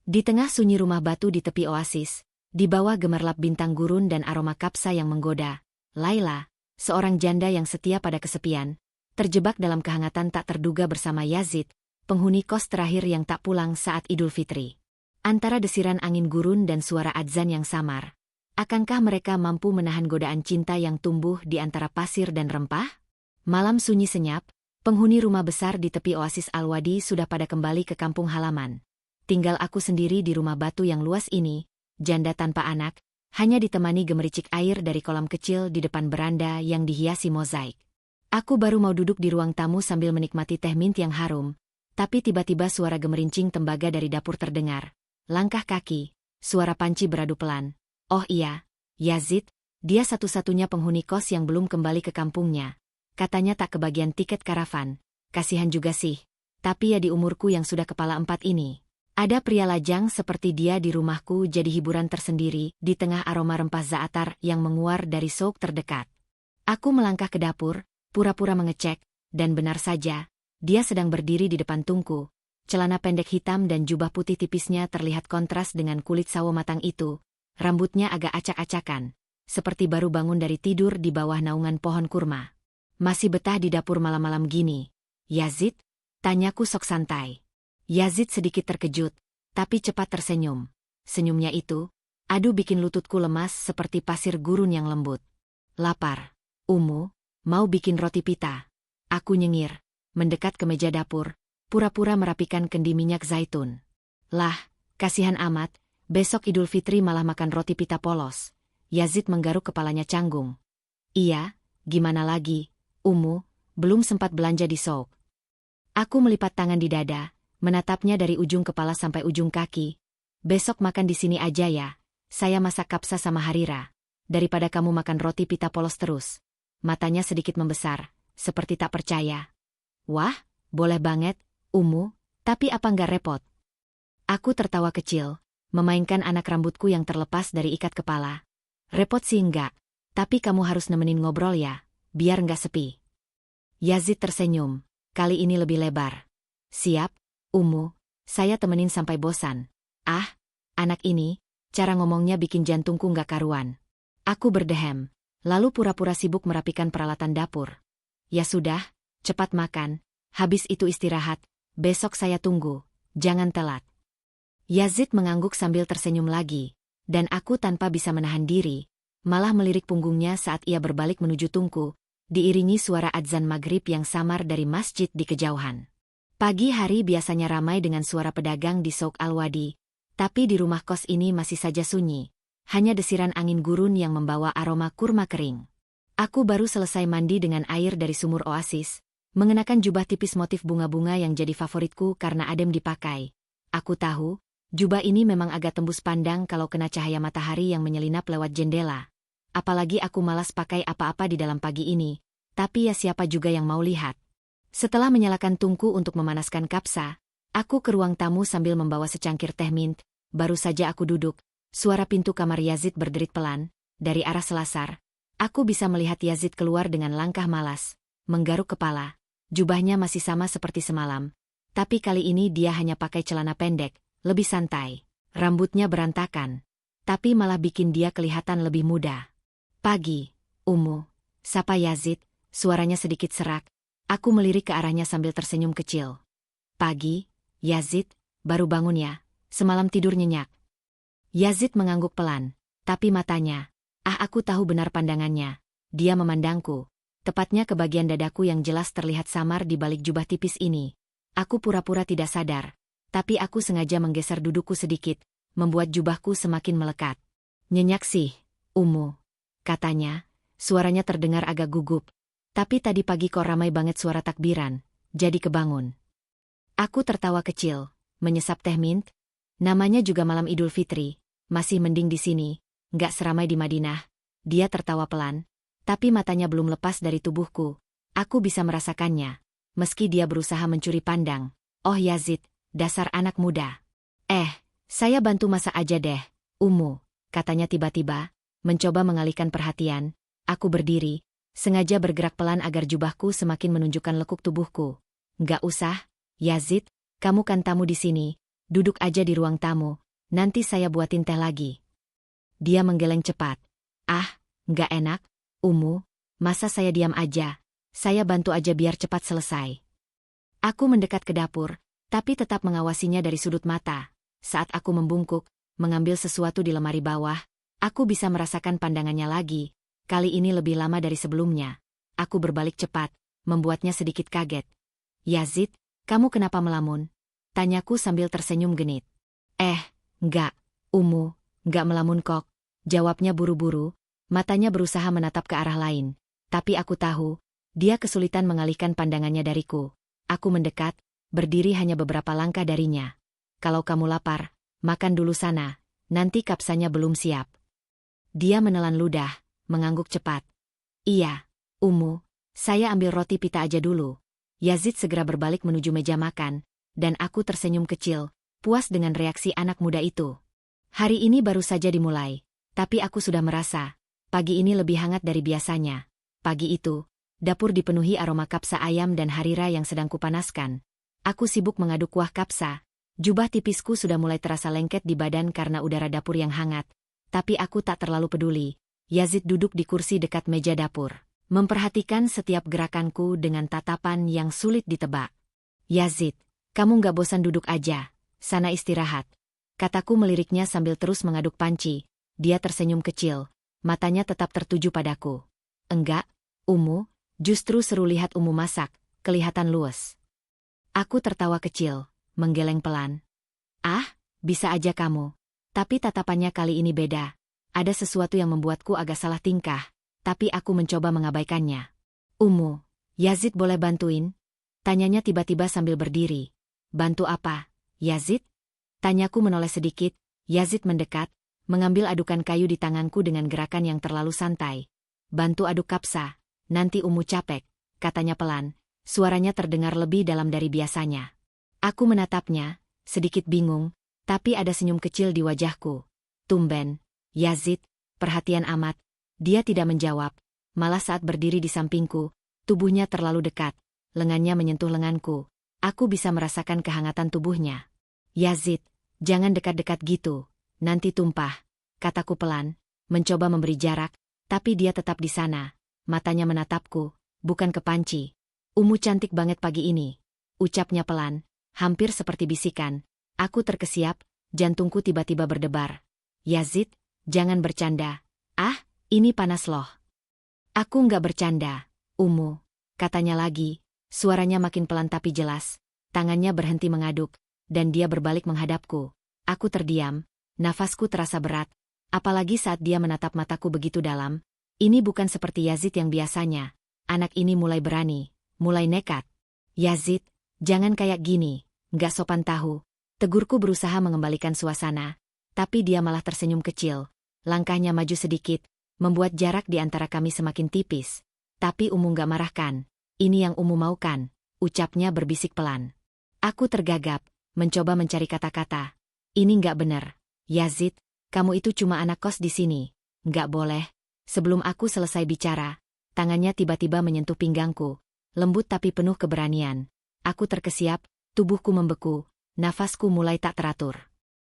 Di tengah sunyi rumah batu di tepi oasis, di bawah gemerlap bintang gurun dan aroma kapsa yang menggoda, Laila, seorang janda yang setia pada kesepian, terjebak dalam kehangatan tak terduga bersama Yazid, penghuni kos terakhir yang tak pulang saat Idul Fitri. Antara desiran angin gurun dan suara adzan yang samar, akankah mereka mampu menahan godaan cinta yang tumbuh di antara pasir dan rempah? Malam sunyi senyap, penghuni rumah besar di tepi oasis Al-Wadi sudah pada kembali ke kampung halaman. Tinggal aku sendiri di rumah batu yang luas ini, janda tanpa anak, hanya ditemani gemericik air dari kolam kecil di depan beranda yang dihiasi mozaik. Aku baru mau duduk di ruang tamu sambil menikmati teh mint yang harum, tapi tiba-tiba suara gemerincing tembaga dari dapur terdengar. Langkah kaki, suara panci beradu pelan. Oh iya, Yazid, dia satu-satunya penghuni kos yang belum kembali ke kampungnya. Katanya tak kebagian tiket karavan. Kasihan juga sih, tapi ya di umurku yang sudah kepala 4 ini. Ada pria lajang seperti dia di rumahku jadi hiburan tersendiri di tengah aroma rempah za'atar yang menguar dari souk terdekat. Aku melangkah ke dapur, pura-pura mengecek, dan benar saja, dia sedang berdiri di depan tungku. Celana pendek hitam dan jubah putih tipisnya terlihat kontras dengan kulit sawo matang itu. Rambutnya agak acak-acakan, seperti baru bangun dari tidur di bawah naungan pohon kurma. Masih betah di dapur malam-malam gini, Yazid? Tanyaku sok santai. Yazid sedikit terkejut, tapi cepat tersenyum. Senyumnya itu, aduh bikin lututku lemas seperti pasir gurun yang lembut. Lapar. Mau bikin roti pita? Aku nyengir, mendekat ke meja dapur, pura-pura merapikan kendi minyak zaitun. Lah, kasihan amat, besok Idul Fitri malah makan roti pita polos. Yazid menggaruk kepalanya canggung. Iya, gimana lagi, belum sempat belanja di souk. Aku melipat tangan di dada, menatapnya dari ujung kepala sampai ujung kaki. Besok makan di sini aja ya, saya masak kapsa sama Harira. Daripada kamu makan roti pita polos terus. Matanya sedikit membesar, seperti tak percaya. Wah, boleh banget, tapi apa nggak repot? Aku tertawa kecil, memainkan anak rambutku yang terlepas dari ikat kepala. Repot sih enggak, tapi kamu harus nemenin ngobrol ya, biar nggak sepi. Yazid tersenyum, kali ini lebih lebar. Siap, saya temenin sampai bosan. Ah, anak ini, cara ngomongnya bikin jantungku nggak karuan. Aku berdehem, lalu pura-pura sibuk merapikan peralatan dapur. Ya sudah, cepat makan, habis itu istirahat, besok saya tunggu, jangan telat. Yazid mengangguk sambil tersenyum lagi, dan aku tanpa bisa menahan diri, malah melirik punggungnya saat ia berbalik menuju tungku, diiringi suara adzan maghrib yang samar dari masjid di kejauhan. Pagi hari biasanya ramai dengan suara pedagang di Souk Al-Wadi, tapi di rumah kos ini masih saja sunyi. Hanya desiran angin gurun yang membawa aroma kurma kering. Aku baru selesai mandi dengan air dari sumur oasis, mengenakan jubah tipis motif bunga-bunga yang jadi favoritku karena adem dipakai. Aku tahu, jubah ini memang agak tembus pandang kalau kena cahaya matahari yang menyelinap lewat jendela. Apalagi aku malas pakai apa-apa di dalam pagi ini, tapi ya siapa juga yang mau lihat. Setelah menyalakan tungku untuk memanaskan kapsa, aku ke ruang tamu sambil membawa secangkir teh mint. Baru saja aku duduk, suara pintu kamar Yazid berderit pelan, dari arah selasar. Aku bisa melihat Yazid keluar dengan langkah malas, menggaruk kepala. Jubahnya masih sama seperti semalam, tapi kali ini dia hanya pakai celana pendek, lebih santai. Rambutnya berantakan, tapi malah bikin dia kelihatan lebih muda. Pagi, sapa Yazid, suaranya sedikit serak. Aku melirik ke arahnya sambil tersenyum kecil. Pagi, Yazid, baru bangun ya, semalam tidur nyenyak. Yazid mengangguk pelan, tapi matanya, aku tahu benar pandangannya. Dia memandangku, tepatnya ke bagian dadaku yang jelas terlihat samar di balik jubah tipis ini. Aku pura-pura tidak sadar, tapi aku sengaja menggeser dudukku sedikit, membuat jubahku semakin melekat. Nyenyak sih, katanya, suaranya terdengar agak gugup. Tapi tadi pagi kok ramai banget suara takbiran, jadi kebangun. Aku tertawa kecil, menyesap teh mint. Namanya juga malam Idul Fitri, masih mending di sini, nggak seramai di Madinah. Dia tertawa pelan, tapi matanya belum lepas dari tubuhku. Aku bisa merasakannya, meski dia berusaha mencuri pandang. Oh Yazid, dasar anak muda. Saya bantu masak aja deh, katanya tiba-tiba, mencoba mengalihkan perhatian. Aku berdiri, sengaja bergerak pelan agar jubahku semakin menunjukkan lekuk tubuhku. Nggak usah, Yazid, kamu kan tamu di sini, duduk aja di ruang tamu, nanti saya buatin teh lagi. Dia menggeleng cepat. Ah, nggak enak, Umu, masa saya diam aja? Saya bantu aja biar cepat selesai. Aku mendekat ke dapur, tapi tetap mengawasinya dari sudut mata. Saat aku membungkuk, mengambil sesuatu di lemari bawah, aku bisa merasakan pandangannya lagi. Kali ini lebih lama dari sebelumnya. Aku berbalik cepat, membuatnya sedikit kaget. Yazid, kamu kenapa melamun? Tanyaku sambil tersenyum genit. Enggak, Umu, enggak melamun kok. Jawabnya buru-buru, matanya berusaha menatap ke arah lain. Tapi aku tahu, dia kesulitan mengalihkan pandangannya dariku. Aku mendekat, berdiri hanya beberapa langkah darinya. Kalau kamu lapar, makan dulu sana, nanti kapsanya belum siap. Dia menelan ludah, mengangguk cepat. Iya, Umu, saya ambil roti pita aja dulu. Yazid segera berbalik menuju meja makan, dan aku tersenyum kecil, puas dengan reaksi anak muda itu. Hari ini baru saja dimulai, tapi aku sudah merasa, pagi ini lebih hangat dari biasanya. Pagi itu, dapur dipenuhi aroma kapsa ayam dan harira yang sedang kupanaskan. Aku sibuk mengaduk kuah kapsa. Jubah tipisku sudah mulai terasa lengket di badan karena udara dapur yang hangat. Tapi aku tak terlalu peduli. Yazid duduk di kursi dekat meja dapur, memperhatikan setiap gerakanku dengan tatapan yang sulit ditebak. Yazid, kamu nggak bosan duduk aja? Sana istirahat. Kataku meliriknya sambil terus mengaduk panci. Dia tersenyum kecil, matanya tetap tertuju padaku. Enggak, Umu, justru seru lihat Umu masak, kelihatan luwes. Aku tertawa kecil, menggeleng pelan. Ah, bisa aja kamu. Tapi tatapannya kali ini beda. Ada sesuatu yang membuatku agak salah tingkah, tapi aku mencoba mengabaikannya. Umu, Yazid boleh bantuin? Tanyanya tiba-tiba sambil berdiri. Bantu apa, Yazid? Tanyaku menoleh sedikit. Yazid mendekat, mengambil adukan kayu di tanganku dengan gerakan yang terlalu santai. Bantu aduk kapsa. Nanti Umu capek, katanya pelan, suaranya terdengar lebih dalam dari biasanya. Aku menatapnya, sedikit bingung, tapi ada senyum kecil di wajahku. Tumben, Yazid, perhatian amat. Dia tidak menjawab, malah saat berdiri di sampingku, tubuhnya terlalu dekat, lengannya menyentuh lenganku. Aku bisa merasakan kehangatan tubuhnya. Yazid, jangan dekat-dekat gitu, nanti tumpah, kataku pelan, mencoba memberi jarak, tapi dia tetap di sana. Matanya menatapku, bukan ke panci. Umu cantik banget pagi ini. Ucapnya pelan, hampir seperti bisikan. Aku terkesiap, jantungku tiba-tiba berdebar. Yazid, jangan bercanda. Ah, ini panas loh. Aku nggak bercanda, Umu, katanya lagi. Suaranya makin pelan tapi jelas. Tangannya berhenti mengaduk, dan dia berbalik menghadapku. Aku terdiam, nafasku terasa berat. Apalagi saat dia menatap mataku begitu dalam. Ini bukan seperti Yazid yang biasanya. Anak ini mulai berani, mulai nekat. Yazid, jangan kayak gini, nggak sopan tahu. Tegurku berusaha mengembalikan suasana, tapi dia malah tersenyum kecil. Langkahnya maju sedikit, membuat jarak di antara kami semakin tipis. Tapi Umu nggak marahkan. Ini yang Umu mau kan? Ucapnya berbisik pelan. Aku tergagap, mencoba mencari kata-kata. Ini nggak benar. Yazid, kamu itu cuma anak kos di sini. Nggak boleh. Sebelum aku selesai bicara, tangannya tiba-tiba menyentuh pinggangku, lembut tapi penuh keberanian. Aku terkesiap, tubuhku membeku, nafasku mulai tak teratur.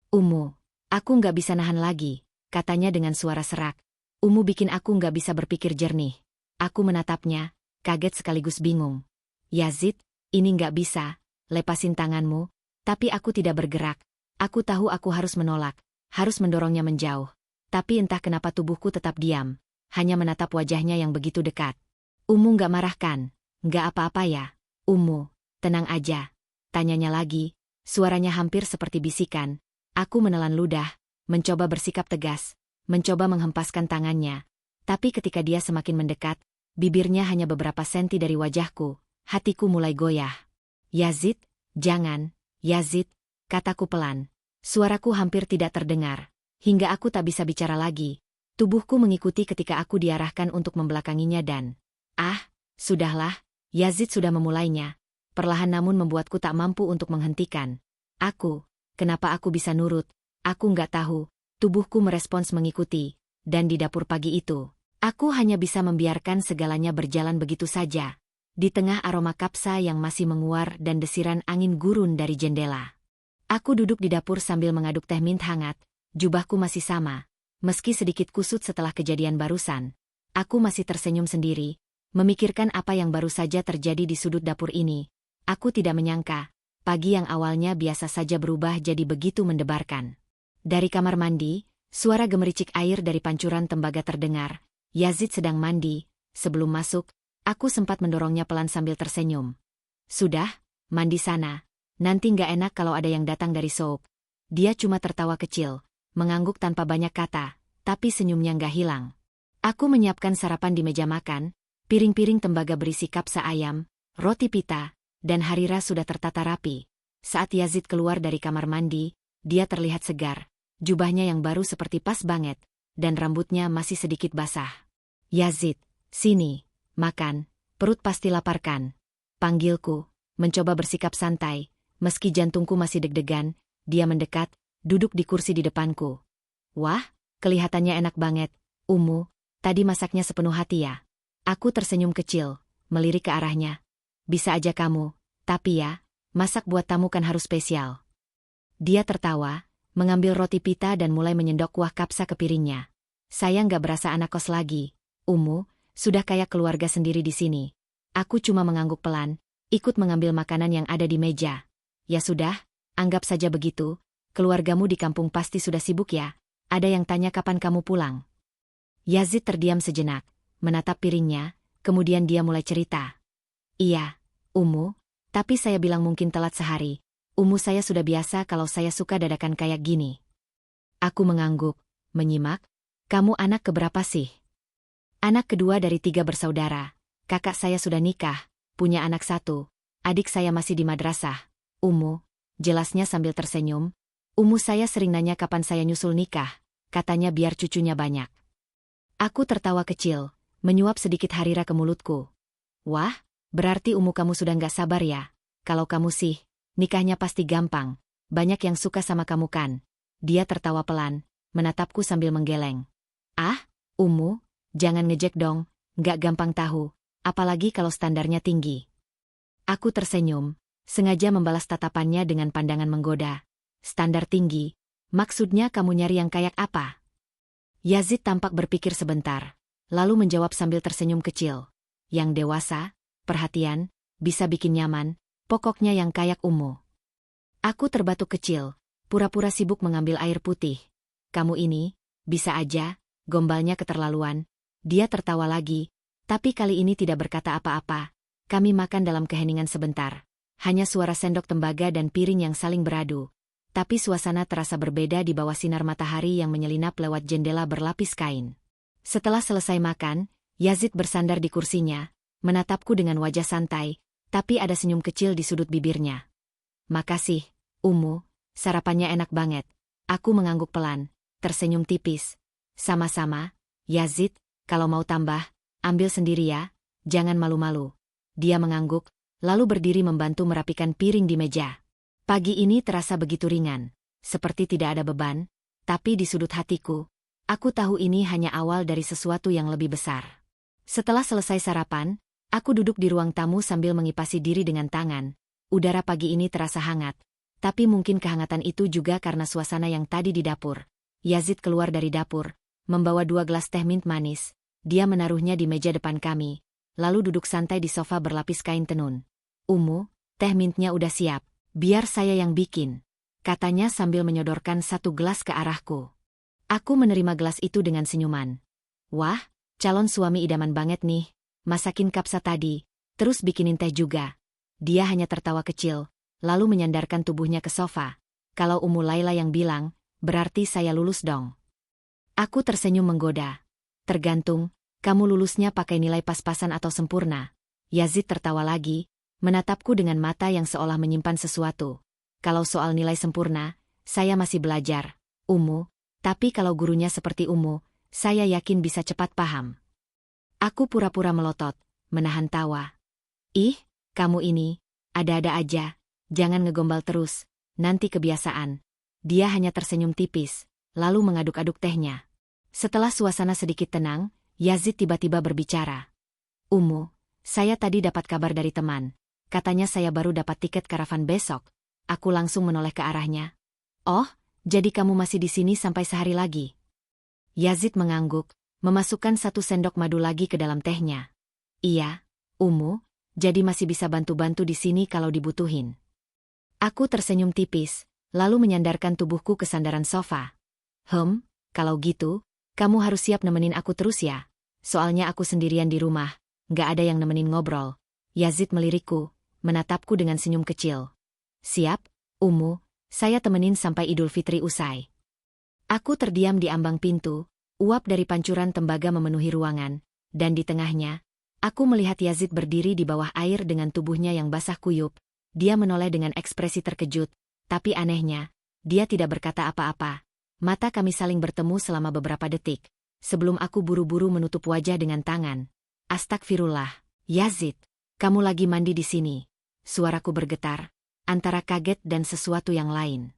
Umu, aku nggak bisa nahan lagi, katanya dengan suara serak. Umu bikin aku nggak bisa berpikir jernih. Aku menatapnya, kaget sekaligus bingung. Yazid, ini nggak bisa, lepasin tanganmu, tapi aku tidak bergerak. Aku tahu aku harus menolak, harus mendorongnya menjauh. Tapi entah kenapa tubuhku tetap diam. Hanya menatap wajahnya yang begitu dekat. Umu nggak marah kan? Nggak apa-apa ya? Umu, tenang aja. Tanyanya lagi, suaranya hampir seperti bisikan. Aku menelan ludah, mencoba bersikap tegas, mencoba menghempaskan tangannya. Tapi ketika dia semakin mendekat, bibirnya hanya beberapa senti dari wajahku, hatiku mulai goyah. Yazid, jangan, Yazid, kataku pelan. Suaraku hampir tidak terdengar, hingga aku tak bisa bicara lagi. Tubuhku mengikuti ketika aku diarahkan untuk membelakanginya dan... sudahlah, Yazid sudah memulainya. Perlahan namun membuatku tak mampu untuk menghentikan. Kenapa aku bisa nurut? Aku nggak tahu. Tubuhku merespons mengikuti. Dan di dapur pagi itu, aku hanya bisa membiarkan segalanya berjalan begitu saja. Di tengah aroma kapsa yang masih menguar dan desiran angin gurun dari jendela. Aku duduk di dapur sambil mengaduk teh mint hangat, jubahku masih sama. Meski sedikit kusut setelah kejadian barusan, aku masih tersenyum sendiri, memikirkan apa yang baru saja terjadi di sudut dapur ini. Aku tidak menyangka, pagi yang awalnya biasa saja berubah jadi begitu mendebarkan. Dari kamar mandi, suara gemericik air dari pancuran tembaga terdengar. Yazid sedang mandi. Sebelum masuk, aku sempat mendorongnya pelan sambil tersenyum. Sudah, mandi sana. Nanti nggak enak kalau ada yang datang dari Soap. Dia cuma tertawa kecil, mengangguk tanpa banyak kata, tapi senyumnya nggak hilang. Aku menyiapkan sarapan di meja makan, piring-piring tembaga berisi kapsa ayam, roti pita, dan harira sudah tertata rapi. Saat Yazid keluar dari kamar mandi, dia terlihat segar. Jubahnya yang baru seperti pas banget, dan rambutnya masih sedikit basah. Yazid, sini, makan, perut pasti lapar kan? Panggilku, mencoba bersikap santai, meski jantungku masih deg-degan, dia mendekat, duduk di kursi di depanku. Wah, kelihatannya enak banget, Umu, tadi masaknya sepenuh hati ya. Aku tersenyum kecil, melirik ke arahnya. Bisa aja kamu, tapi ya, masak buat tamu kan harus spesial. Dia tertawa, mengambil roti pita dan mulai menyendok kuah kapsa ke piringnya. Saya nggak berasa anak kos lagi, Umu, sudah kayak keluarga sendiri di sini. Aku cuma mengangguk pelan, ikut mengambil makanan yang ada di meja. Ya sudah, anggap saja begitu, keluargamu di kampung pasti sudah sibuk ya, ada yang tanya kapan kamu pulang. Yazid terdiam sejenak, menatap piringnya, kemudian dia mulai cerita. Iya, Umu, tapi saya bilang mungkin telat sehari. Umu saya sudah biasa kalau saya suka dadakan kayak gini. Aku mengangguk, menyimak. Kamu anak keberapa sih? Anak kedua dari 3 bersaudara. Kakak saya sudah nikah, punya anak 1. Adik saya masih di madrasah. Umu, jelasnya sambil tersenyum. Umu saya sering nanya kapan saya nyusul nikah, katanya biar cucunya banyak. Aku tertawa kecil, menyuap sedikit harira ke mulutku. Wah, berarti Umu kamu sudah nggak sabar ya? Kalau kamu sih, nikahnya pasti gampang, banyak yang suka sama kamu kan? Dia tertawa pelan, menatapku sambil menggeleng. Ah, Umu, jangan ngejek dong, nggak gampang tahu, apalagi kalau standarnya tinggi. Aku tersenyum, sengaja membalas tatapannya dengan pandangan menggoda. Standar tinggi, maksudnya kamu nyari yang kayak apa? Yazid tampak berpikir sebentar, lalu menjawab sambil tersenyum kecil. Yang dewasa, perhatian, bisa bikin nyaman, pokoknya yang kayak Umu. Aku terbatuk kecil, pura-pura sibuk mengambil air putih. Kamu ini, bisa aja, gombalnya keterlaluan. Dia tertawa lagi, tapi kali ini tidak berkata apa-apa. Kami makan dalam keheningan sebentar. Hanya suara sendok tembaga dan piring yang saling beradu. Tapi suasana terasa berbeda di bawah sinar matahari yang menyelinap lewat jendela berlapis kain. Setelah selesai makan, Yazid bersandar di kursinya, menatapku dengan wajah santai, tapi ada senyum kecil di sudut bibirnya. Makasih, Umu, sarapannya enak banget. Aku mengangguk pelan, tersenyum tipis. Sama-sama, Yazid, kalau mau tambah, ambil sendiri ya, jangan malu-malu. Dia mengangguk, lalu berdiri membantu merapikan piring di meja. Pagi ini terasa begitu ringan, seperti tidak ada beban, tapi di sudut hatiku, aku tahu ini hanya awal dari sesuatu yang lebih besar. Setelah selesai sarapan, aku duduk di ruang tamu sambil mengipasi diri dengan tangan. Udara pagi ini terasa hangat, tapi mungkin kehangatan itu juga karena suasana yang tadi di dapur. Yazid keluar dari dapur, membawa 2 gelas teh mint manis. Dia menaruhnya di meja depan kami, lalu duduk santai di sofa berlapis kain tenun. Umu, teh mintnya udah siap, biar saya yang bikin, katanya sambil menyodorkan 1 gelas ke arahku. Aku menerima gelas itu dengan senyuman. Wah, calon suami idaman banget nih, masakin kapsa tadi, terus bikinin teh juga. Dia hanya tertawa kecil, lalu menyandarkan tubuhnya ke sofa. Kalau Umu Laila yang bilang, berarti saya lulus dong. Aku tersenyum menggoda. Tergantung, kamu lulusnya pakai nilai pas-pasan atau sempurna. Yazid tertawa lagi, menatapku dengan mata yang seolah menyimpan sesuatu. Kalau soal nilai sempurna, saya masih belajar, Umu, tapi kalau gurunya seperti Umu, saya yakin bisa cepat paham. Aku pura-pura melotot, menahan tawa. Ih, kamu ini, ada-ada aja, jangan ngegombal terus, nanti kebiasaan. Dia hanya tersenyum tipis, lalu mengaduk-aduk tehnya. Setelah suasana sedikit tenang, Yazid tiba-tiba berbicara. Umu, saya tadi dapat kabar dari teman. Katanya saya baru dapat tiket karavan besok. aku langsung menoleh ke arahnya. Oh, jadi kamu masih di sini sampai sehari lagi? Yazid mengangguk, memasukkan 1 sendok madu lagi ke dalam tehnya. Iya, Umu, jadi masih bisa bantu-bantu di sini kalau dibutuhin. Aku tersenyum tipis, lalu menyandarkan tubuhku ke sandaran sofa. Kalau gitu, kamu harus siap nemenin aku terus ya. Soalnya aku sendirian di rumah, nggak ada yang nemenin ngobrol. Yazid melirikku, menatapku dengan senyum kecil. Siap, Umu, saya temenin sampai Idul Fitri usai. Aku terdiam di ambang pintu, uap dari pancuran tembaga memenuhi ruangan, dan di tengahnya, aku melihat Yazid berdiri di bawah air dengan tubuhnya yang basah kuyup. Dia menoleh dengan ekspresi terkejut, tapi anehnya, dia tidak berkata apa-apa. Mata kami saling bertemu selama beberapa detik, sebelum aku buru-buru menutup wajah dengan tangan. Astagfirullah, Yazid, kamu lagi mandi di sini. Suaraku bergetar, antara kaget dan sesuatu yang lain.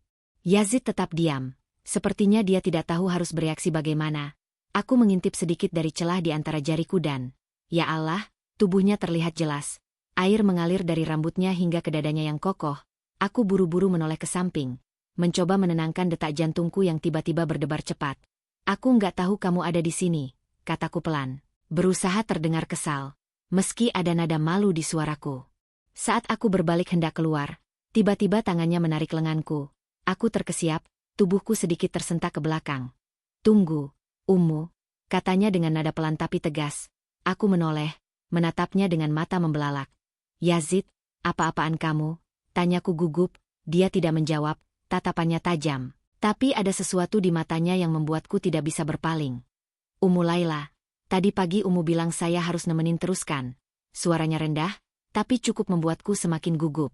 Yazid tetap diam, sepertinya dia tidak tahu harus bereaksi bagaimana. Aku mengintip sedikit dari celah di antara jariku dan, ya Allah, tubuhnya terlihat jelas. Air mengalir dari rambutnya hingga ke dadanya yang kokoh. Aku buru-buru menoleh ke samping, mencoba menenangkan detak jantungku yang tiba-tiba berdebar cepat. Aku nggak tahu kamu ada di sini, kataku pelan. Berusaha terdengar kesal, meski ada nada malu di suaraku. Saat aku berbalik hendak keluar, tiba-tiba tangannya menarik lenganku. Aku terkesiap, tubuhku sedikit tersentak ke belakang. Tunggu, Umu, katanya dengan nada pelan tapi tegas. Aku menoleh, menatapnya dengan mata membelalak. Yazid, apa-apaan kamu? Tanyaku gugup, dia tidak menjawab, tatapannya tajam. Tapi ada sesuatu di matanya yang membuatku tidak bisa berpaling. Umu Laila, tadi pagi Umu bilang saya harus nemenin teruskan. Suaranya rendah, tapi cukup membuatku semakin gugup.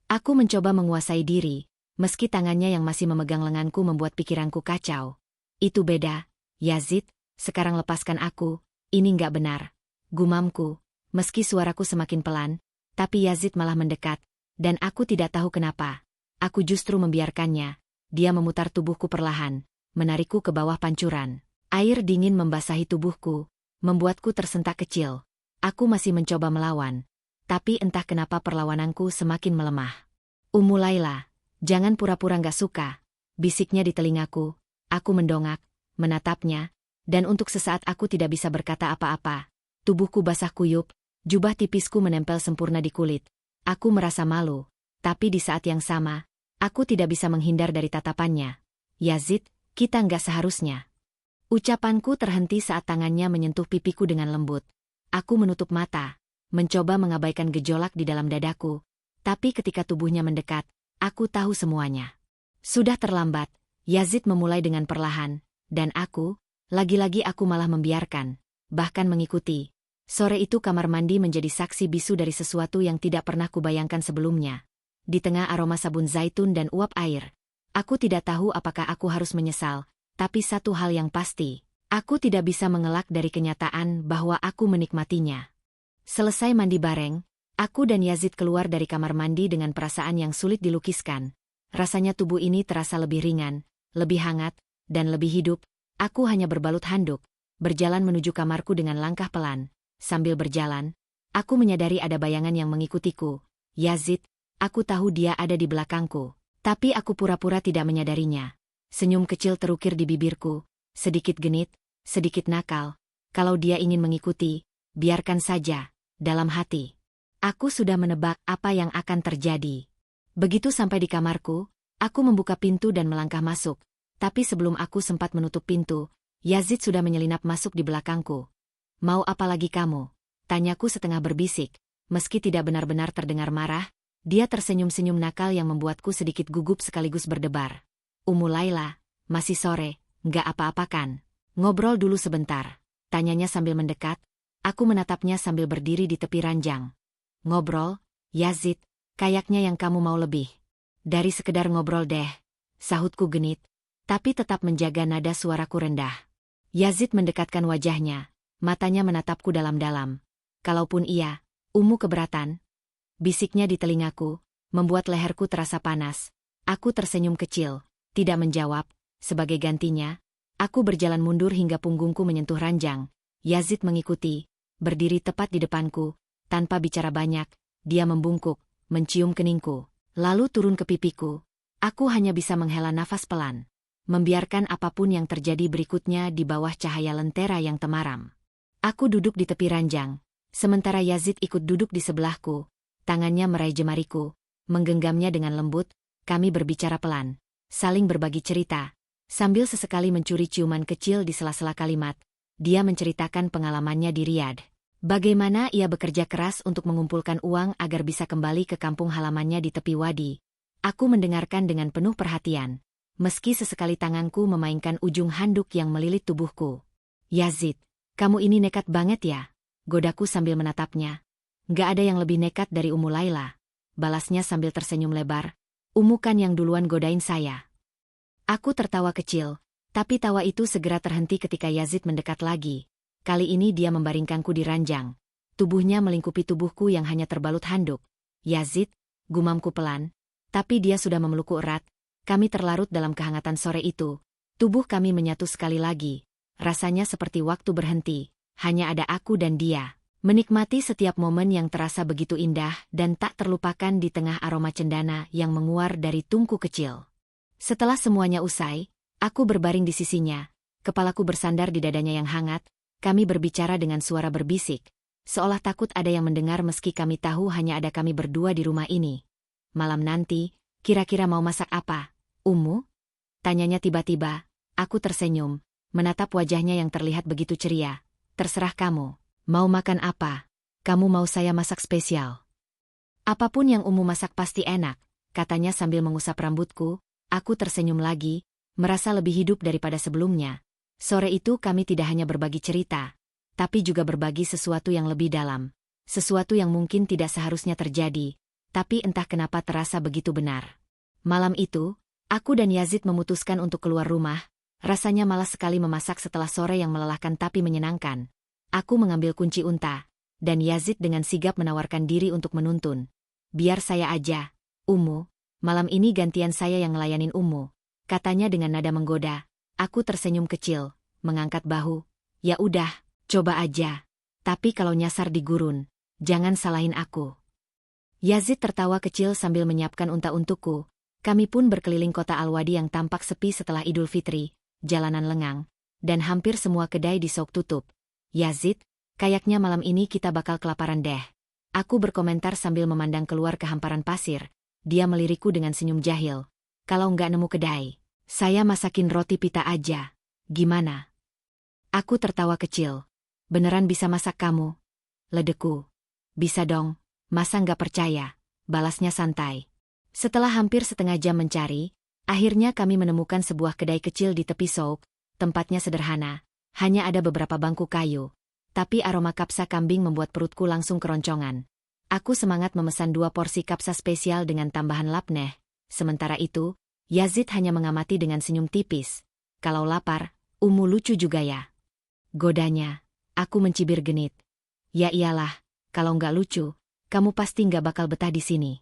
Aku mencoba menguasai diri, meski tangannya yang masih memegang lenganku membuat pikiranku kacau. Itu beda, Yazid, sekarang lepaskan aku, ini nggak benar. Gumamku, meski suaraku semakin pelan, tapi Yazid malah mendekat, dan aku tidak tahu kenapa. Aku justru membiarkannya. Dia memutar tubuhku perlahan, menarikku ke bawah pancuran. Air dingin membasahi tubuhku, membuatku tersentak kecil. Aku masih mencoba melawan, tapi entah kenapa perlawananku semakin melemah. Umu Laila, jangan pura-pura nggak suka, bisiknya di telingaku. Aku mendongak, menatapnya, dan untuk sesaat aku tidak bisa berkata apa-apa. Tubuhku basah kuyup, jubah tipisku menempel sempurna di kulit. Aku merasa malu, tapi di saat yang sama, aku tidak bisa menghindar dari tatapannya. Yazid, kita nggak seharusnya. Ucapanku terhenti saat tangannya menyentuh pipiku dengan lembut. Aku menutup mata, mencoba mengabaikan gejolak di dalam dadaku, tapi ketika tubuhnya mendekat, aku tahu semuanya. Sudah terlambat, Yazid memulai dengan perlahan, dan aku, lagi-lagi aku malah membiarkan, bahkan mengikuti. Sore itu kamar mandi menjadi saksi bisu dari sesuatu yang tidak pernah kubayangkan sebelumnya. Di tengah aroma sabun zaitun dan uap air, aku tidak tahu apakah aku harus menyesal, tapi satu hal yang pasti, aku tidak bisa mengelak dari kenyataan bahwa aku menikmatinya. Selesai mandi bareng, aku dan Yazid keluar dari kamar mandi dengan perasaan yang sulit dilukiskan. Rasanya tubuh ini terasa lebih ringan, lebih hangat, dan lebih hidup. Aku hanya berbalut handuk, berjalan menuju kamarku dengan langkah pelan. Sambil berjalan, aku menyadari ada bayangan yang mengikutiku. Yazid, aku tahu dia ada di belakangku, tapi aku pura-pura tidak menyadarinya. Senyum kecil terukir di bibirku, sedikit genit, sedikit nakal. Kalau dia ingin mengikuti, biarkan saja. Dalam hati, aku sudah menebak apa yang akan terjadi. Begitu sampai di kamarku, aku membuka pintu dan melangkah masuk. Tapi sebelum aku sempat menutup pintu, Yazid sudah menyelinap masuk di belakangku. Mau apa lagi kamu? Tanyaku setengah berbisik. Meski tidak benar-benar terdengar marah, dia tersenyum-senyum nakal yang membuatku sedikit gugup sekaligus berdebar. Umu Laila, masih sore, nggak apa-apa kan? Ngobrol dulu sebentar. Tanyanya sambil mendekat. Aku menatapnya sambil berdiri di tepi ranjang. Ngobrol, Yazid, kayaknya yang kamu mau lebih dari sekedar ngobrol deh. Sahutku genit, tapi tetap menjaga nada suaraku rendah. Yazid mendekatkan wajahnya. Matanya menatapku dalam-dalam. Kalaupun iya, Umu keberatan? Bisiknya di telingaku, membuat leherku terasa panas. Aku tersenyum kecil, tidak menjawab. Sebagai gantinya, aku berjalan mundur hingga punggungku menyentuh ranjang. Yazid mengikuti, berdiri tepat di depanku. Tanpa bicara banyak, dia membungkuk, mencium keningku. lalu turun ke pipiku. Aku hanya bisa menghela nafas pelan, membiarkan apapun yang terjadi berikutnya di bawah cahaya lentera yang temaram. Aku duduk di tepi ranjang, sementara Yazid ikut duduk di sebelahku, tangannya meraih jemariku, menggenggamnya dengan lembut. Kami berbicara pelan, saling berbagi cerita, sambil sesekali mencuri ciuman kecil di sela-sela kalimat. Dia menceritakan pengalamannya di Riyadh. Bagaimana ia bekerja keras untuk mengumpulkan uang agar bisa kembali ke kampung halamannya di tepi wadi. Aku mendengarkan dengan penuh perhatian, meski sesekali tanganku memainkan ujung handuk yang melilit tubuhku. Yazid, kamu ini nekat banget ya? Godaku sambil menatapnya. Gak ada yang lebih nekat dari Ummu Laila, balasnya sambil tersenyum lebar. Ummu kan yang duluan godain saya. Aku tertawa kecil, tapi tawa itu segera terhenti ketika Yazid mendekat lagi. Kali ini dia membaringkanku di ranjang. Tubuhnya melingkupi tubuhku yang hanya terbalut handuk. Yazid, gumamku pelan. Tapi dia sudah memelukku erat. Kami terlarut dalam kehangatan sore itu. Tubuh kami menyatu sekali lagi. Rasanya seperti waktu berhenti. Hanya ada aku dan dia. Menikmati setiap momen yang terasa begitu indah dan tak terlupakan di tengah aroma cendana yang menguar dari tungku kecil. Setelah semuanya usai, aku berbaring di sisinya. Kepalaku bersandar di dadanya yang hangat. Kami berbicara dengan suara berbisik. Seolah takut ada yang mendengar meski kami tahu hanya ada kami berdua di rumah ini. Malam nanti, kira-kira mau masak apa, Ummu? Tanyanya tiba-tiba. Aku tersenyum, menatap wajahnya yang terlihat begitu ceria. Terserah kamu, mau makan apa? Kamu mau saya masak spesial? Apapun yang Ummu masak pasti enak, katanya sambil mengusap rambutku. Aku tersenyum lagi, merasa lebih hidup daripada sebelumnya. Sore itu kami tidak hanya berbagi cerita, tapi juga berbagi sesuatu yang lebih dalam. Sesuatu yang mungkin tidak seharusnya terjadi. Tapi entah kenapa terasa begitu benar. Malam itu, aku dan Yazid memutuskan untuk keluar rumah. Rasanya malas sekali memasak setelah sore yang melelahkan tapi menyenangkan. Aku mengambil kunci unta, dan Yazid dengan sigap menawarkan diri untuk menuntun. Biar saya aja, Ummu. Malam ini gantian saya yang ngelayanin Ummu, katanya dengan nada menggoda. Aku tersenyum kecil, mengangkat bahu. Ya udah, coba aja. Tapi kalau nyasar di gurun, jangan salahin aku. Yazid tertawa kecil sambil menyiapkan unta untukku. Kami pun berkeliling kota Al-Wadi yang tampak sepi setelah Idul Fitri, jalanan lengang, dan hampir semua kedai di Souk tutup. Yazid, kayaknya malam ini kita bakal kelaparan deh. Aku berkomentar sambil memandang keluar ke hamparan pasir. Dia melirikku dengan senyum jahil. Kalau nggak nemu kedai, saya masakin roti pita aja. Gimana? Aku tertawa kecil. Beneran bisa masak kamu? Ledeku. Bisa dong. Masa nggak percaya? Balasnya santai. Setelah hampir setengah jam mencari, akhirnya kami menemukan sebuah kedai kecil di tepi Souk. Tempatnya sederhana, hanya ada beberapa bangku kayu. Tapi aroma kapsa kambing membuat perutku langsung keroncongan. Aku semangat memesan 2 porsi kapsa spesial dengan tambahan lapneh. Sementara itu, Yazid hanya mengamati dengan senyum tipis. Kalau lapar, Ummu lucu juga ya. Godanya, aku mencibir genit. Ya iyalah, kalau nggak lucu, kamu pasti nggak bakal betah di sini.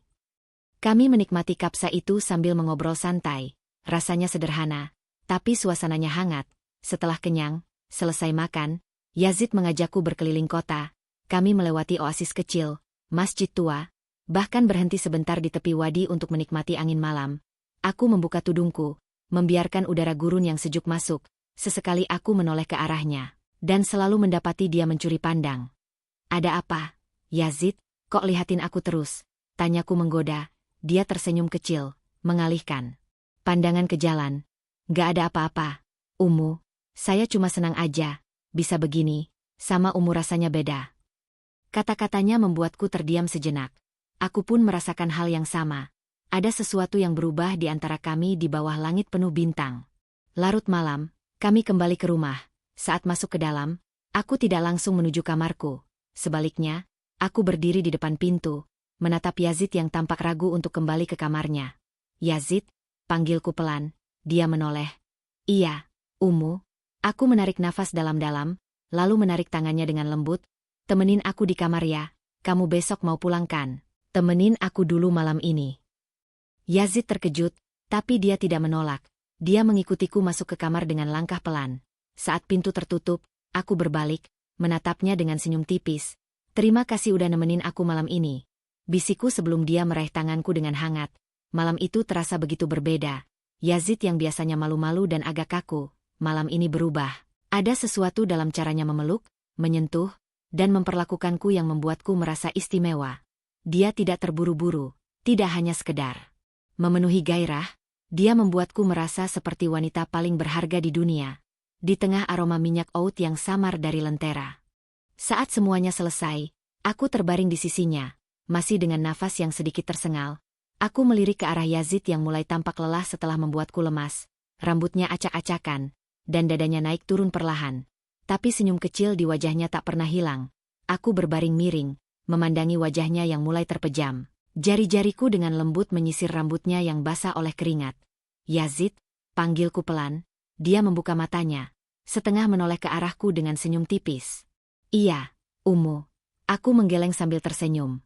Kami menikmati kapsa itu sambil mengobrol santai. Rasanya sederhana, tapi suasananya hangat. Setelah kenyang, selesai makan, Yazid mengajakku berkeliling kota. Kami melewati oasis kecil, masjid tua, bahkan berhenti sebentar di tepi wadi untuk menikmati angin malam. Aku membuka tudungku, membiarkan udara gurun yang sejuk masuk. Sesekali aku menoleh ke arahnya, dan selalu mendapati dia mencuri pandang. Ada apa, Yazid? Kok lihatin aku terus? Tanyaku menggoda. Dia tersenyum kecil, mengalihkan pandangan ke jalan. Gak ada apa-apa, Ummu. Saya cuma senang aja. Bisa begini, sama Ummu rasanya beda. Kata-katanya membuatku terdiam sejenak. Aku pun merasakan hal yang sama. Ada sesuatu yang berubah di antara kami di bawah langit penuh bintang. Larut malam, kami kembali ke rumah. Saat masuk ke dalam, aku tidak langsung menuju kamarku. Sebaliknya, aku berdiri di depan pintu, menatap Yazid yang tampak ragu untuk kembali ke kamarnya. Yazid, panggilku pelan. Dia menoleh. Iya, Ummu. Aku menarik nafas dalam-dalam, lalu menarik tangannya dengan lembut. Temenin aku di kamar ya, kamu besok mau pulang kan? Temenin aku dulu malam ini. Yazid terkejut, tapi dia tidak menolak. Dia mengikutiku masuk ke kamar dengan langkah pelan. Saat pintu tertutup, aku berbalik, menatapnya dengan senyum tipis. Terima kasih udah nemenin aku malam ini. Bisikku sebelum dia meraih tanganku dengan hangat. malam itu terasa begitu berbeda. Yazid yang biasanya malu-malu dan agak kaku, malam ini berubah. Ada sesuatu dalam caranya memeluk, menyentuh, dan memperlakukanku yang membuatku merasa istimewa. Dia tidak terburu-buru, tidak hanya sekedar memenuhi gairah, dia membuatku merasa seperti wanita paling berharga di dunia. Di tengah aroma minyak oud yang samar dari lentera. Saat semuanya selesai, aku terbaring di sisinya, masih dengan nafas yang sedikit tersengal. Aku melirik ke arah Yazid yang mulai tampak lelah setelah membuatku lemas. Rambutnya acak-acakan, dan dadanya naik turun perlahan. Tapi senyum kecil di wajahnya tak pernah hilang. Aku berbaring miring, memandangi wajahnya yang mulai terpejam. Jari-jariku dengan lembut menyisir rambutnya yang basah oleh keringat. Yazid, panggilku pelan. Dia membuka matanya, setengah menoleh ke arahku dengan senyum tipis. Iya, Umu. Aku menggeleng sambil tersenyum.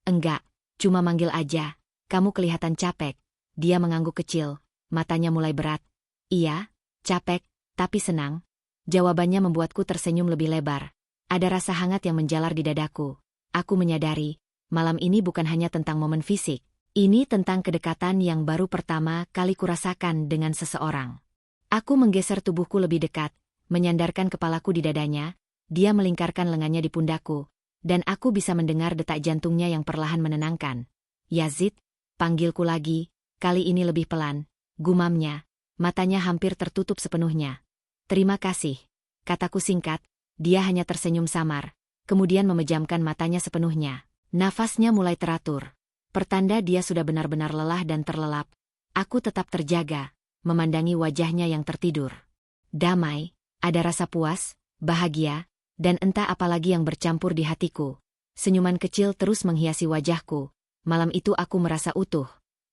Enggak, cuma manggil aja. Kamu kelihatan capek. Dia mengangguk kecil, matanya mulai berat. Iya, capek, tapi senang. Jawabannya membuatku tersenyum lebih lebar. Ada rasa hangat yang menjalar di dadaku. Aku menyadari, malam ini bukan hanya tentang momen fisik. Ini tentang kedekatan yang baru pertama kali kurasakan dengan seseorang. Aku menggeser tubuhku lebih dekat, menyandarkan kepalaku di dadanya, dia melingkarkan lengannya di pundakku, dan aku bisa mendengar detak jantungnya yang perlahan menenangkan. Yazid, panggilku lagi, kali ini lebih pelan, gumamnya, matanya hampir tertutup sepenuhnya. Terima kasih, kataku singkat, dia hanya tersenyum samar, kemudian memejamkan matanya sepenuhnya. Nafasnya mulai teratur, pertanda dia sudah benar-benar lelah dan terlelap. Aku tetap terjaga, memandangi wajahnya yang tertidur. Damai, ada rasa puas, bahagia, dan entah apalagi yang bercampur di hatiku. Senyuman kecil terus menghiasi wajahku. Malam itu aku merasa utuh.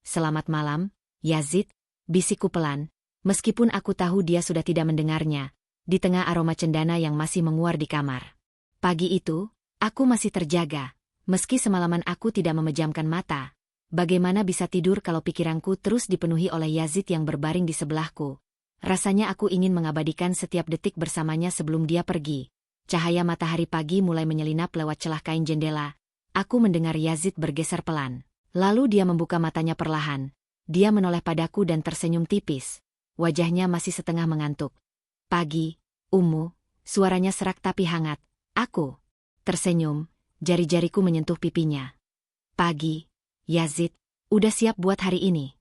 Selamat malam, Yazid, bisikku pelan, meskipun aku tahu dia sudah tidak mendengarnya, di tengah aroma cendana yang masih menguar di kamar. Pagi itu, aku masih terjaga, meski semalaman aku tidak memejamkan mata. Bagaimana bisa tidur kalau pikiranku terus dipenuhi oleh Yazid yang berbaring di sebelahku? Rasanya aku ingin mengabadikan setiap detik bersamanya sebelum dia pergi. Cahaya matahari pagi mulai menyelinap lewat celah kain jendela. Aku mendengar Yazid bergeser pelan. Lalu dia membuka matanya perlahan. Dia menoleh padaku dan tersenyum tipis. Wajahnya masih setengah mengantuk. Pagi, Umu, suaranya serak tapi hangat. Aku tersenyum, jari-jariku menyentuh pipinya. Pagi, Yazid, udah siap buat hari ini.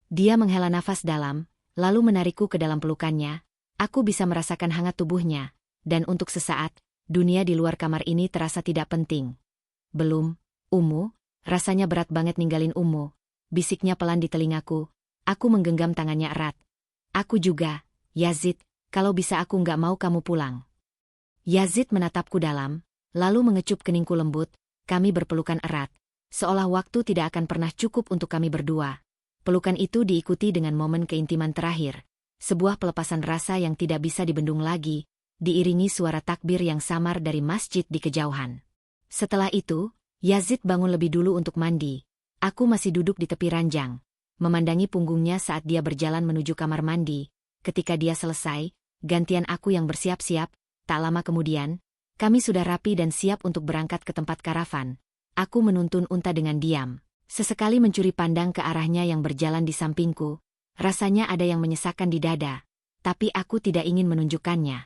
Dia menghela nafas dalam, lalu menarikku ke dalam pelukannya. Aku bisa merasakan hangat tubuhnya, dan untuk sesaat, dunia di luar kamar ini terasa tidak penting. Belum, Umu, rasanya berat banget ninggalin Umu, bisiknya pelan di telingaku. Aku menggenggam tangannya erat. Aku juga, Yazid, kalau bisa aku nggak mau kamu pulang. Yazid menatapku dalam, lalu mengecup keningku lembut. Kami berpelukan erat, seolah waktu tidak akan pernah cukup untuk kami berdua. Pelukan itu diikuti dengan momen keintiman terakhir, sebuah pelepasan rasa yang tidak bisa dibendung lagi, diiringi suara takbir yang samar dari masjid di kejauhan. Setelah itu, Yazid bangun lebih dulu untuk mandi. Aku masih duduk di tepi ranjang, memandangi punggungnya saat dia berjalan menuju kamar mandi. Ketika dia selesai, gantian aku yang bersiap-siap. Tak lama kemudian, kami sudah rapi dan siap untuk berangkat ke tempat karavan. Aku menuntun unta dengan diam, sesekali mencuri pandang ke arahnya yang berjalan di sampingku. Rasanya ada yang menyesakkan di dada, tapi aku tidak ingin menunjukkannya.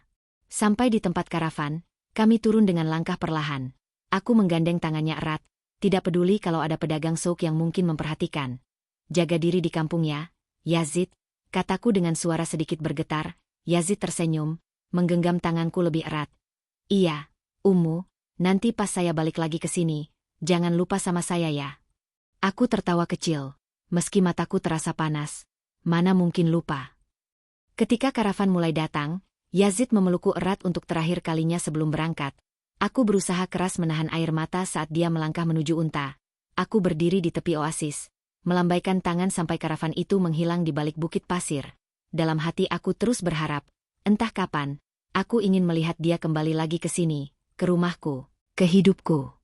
Sampai di tempat karavan, kami turun dengan langkah perlahan. Aku menggandeng tangannya erat, tidak peduli kalau ada pedagang souk yang mungkin memperhatikan. Jaga diri di kampung ya, Yazid, kataku dengan suara sedikit bergetar. Yazid tersenyum, menggenggam tanganku lebih erat. Iya, Umu, nanti pas saya balik lagi ke sini, jangan lupa sama saya ya. Aku tertawa kecil, meski mataku terasa panas. Mana mungkin lupa. Ketika karavan mulai datang, Yazid memelukku erat untuk terakhir kalinya sebelum berangkat. Aku berusaha keras menahan air mata saat dia melangkah menuju unta. Aku berdiri di tepi oasis, melambaikan tangan sampai karavan itu menghilang di balik bukit pasir. Dalam hati aku terus berharap, entah kapan, aku ingin melihat dia kembali lagi ke sini, ke rumahku, ke hidupku.